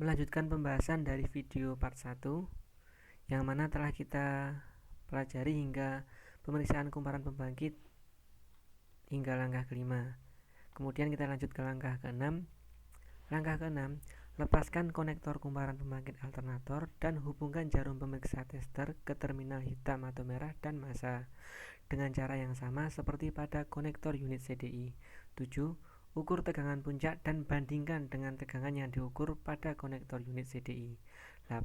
melanjutkan pembahasan dari video part 1 yang mana telah kita pelajari hingga pemeriksaan kumparan pembangkit hingga langkah kelima. Kemudian kita lanjut ke langkah ke-6. Langkah ke-6, lepaskan konektor kumparan pembangkit alternator dan hubungkan jarum pemeriksa tester ke terminal hitam atau merah dan massa dengan cara yang sama seperti pada konektor unit CDI. 7. Ukur tegangan puncak dan bandingkan dengan tegangan yang diukur pada konektor unit CDI. 8.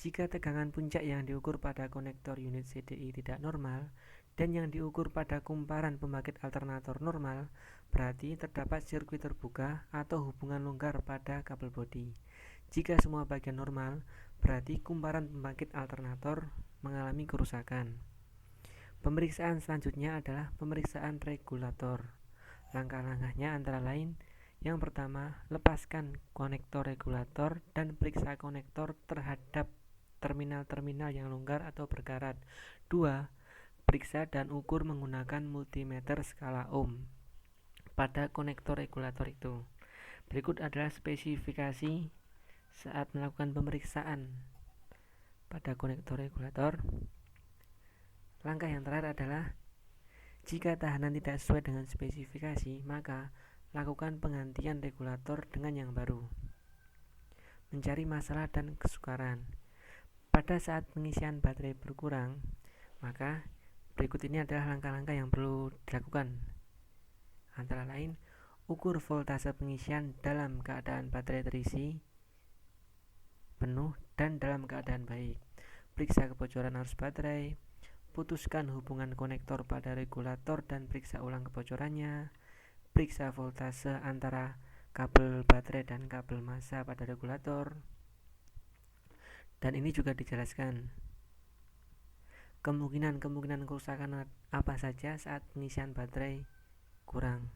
Jika tegangan puncak yang diukur pada konektor unit CDI tidak normal dan yang diukur pada kumparan pembangkit alternator normal, berarti terdapat sirkuit terbuka atau hubungan longgar pada kabel bodi. Jika semua bagian normal, berarti kumparan pembangkit alternator mengalami kerusakan. Pemeriksaan selanjutnya adalah pemeriksaan regulator. Langkah-langkahnya antara lain: yang pertama, lepaskan konektor regulator dan periksa konektor terhadap terminal-terminal yang longgar atau berkarat. 2. Periksa dan ukur menggunakan multimeter skala ohm pada konektor regulator itu. Berikut adalah spesifikasi saat melakukan pemeriksaan pada konektor regulator. Langkah yang terakhir adalah jika tahanan tidak sesuai dengan spesifikasi, maka lakukan penggantian regulator dengan yang baru. Mencari masalah dan kesukaran. Pada saat pengisian baterai berkurang, maka berikut ini adalah langkah-langkah yang perlu dilakukan. Antara lain, ukur voltase pengisian dalam keadaan baterai terisi penuh dan dalam keadaan baik. Periksa kebocoran arus baterai. Putuskan hubungan konektor pada regulator dan periksa ulang kebocorannya. Periksa voltase antara kabel baterai dan kabel massa pada regulator. Dan ini juga dijelaskan kemungkinan kerusakan apa saja saat pengisian baterai kurang.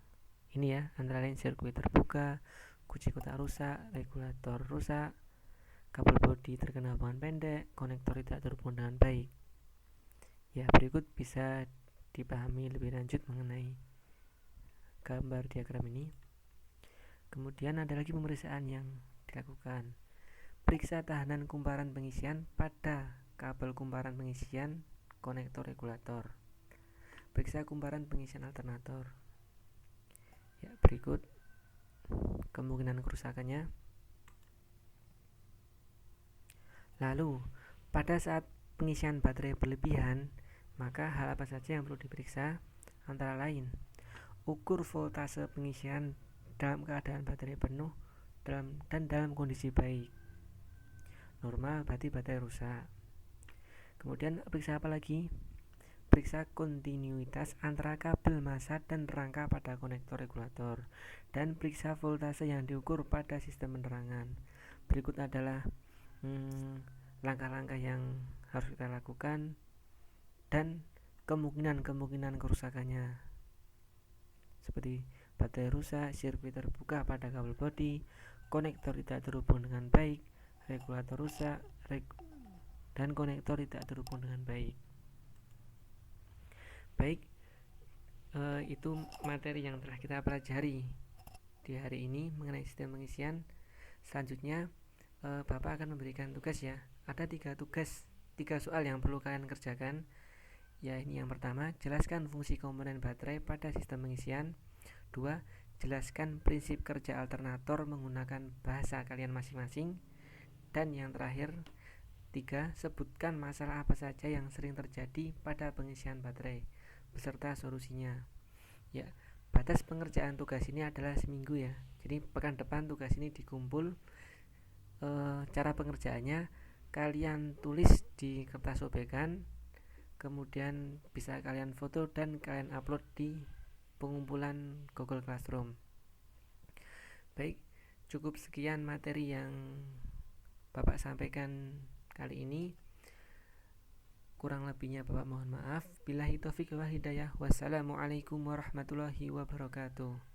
Ini ya, antara lain sirkuit terbuka, kunci kotak rusak, regulator rusak, kabel bodi terkena hubungan pendek, konektor tidak terhubung dengan baik. Ya, berikut bisa dipahami lebih lanjut mengenai gambar diagram ini. Kemudian ada lagi pemeriksaan yang dilakukan. Periksa tahanan kumparan pengisian pada kabel kumparan pengisian konektor regulator. Periksa kumparan pengisian alternator. Ya, berikut kemungkinan kerusakannya. Lalu, pada saat pengisian baterai berlebihan, maka hal apa saja yang perlu diperiksa? Antara lain, ukur voltase pengisian dalam keadaan baterai penuh dan dalam kondisi baik. Normal berarti baterai rusak. Kemudian periksa apa lagi? Periksa kontinuitas antara kabel massa dan rangka pada konektor regulator. Dan periksa voltase yang diukur pada sistem penerangan. Berikut adalah langkah-langkah yang harus kita lakukan dan kemungkinan kerusakannya, seperti baterai rusak, sirkuit terbuka pada kabel bodi, konektor tidak terhubung dengan baik, regulator rusak, dan konektor tidak terhubung dengan baik. Baik, itu materi yang telah kita pelajari di hari ini mengenai sistem pengisian. Selanjutnya Bapak akan memberikan tugas ya. Ada 3 soal yang perlu kalian kerjakan. Ya, ini yang pertama, jelaskan fungsi komponen baterai pada sistem pengisian. 2. Jelaskan prinsip kerja alternator menggunakan bahasa kalian masing-masing. Dan yang terakhir, 3. Sebutkan masalah apa saja yang sering terjadi pada pengisian baterai beserta solusinya. Ya, batas pengerjaan tugas ini adalah seminggu ya. Jadi pekan depan tugas ini dikumpul. Cara pengerjaannya kalian tulis di kertas sobekan, kemudian bisa kalian foto dan kalian upload di pengumpulan Google Classroom. Baik, cukup sekian materi yang Bapak sampaikan kali ini. Kurang lebihnya Bapak mohon maaf. Billahi taufiq wal hidayah. Wassalamualaikum warahmatullahi wabarakatuh.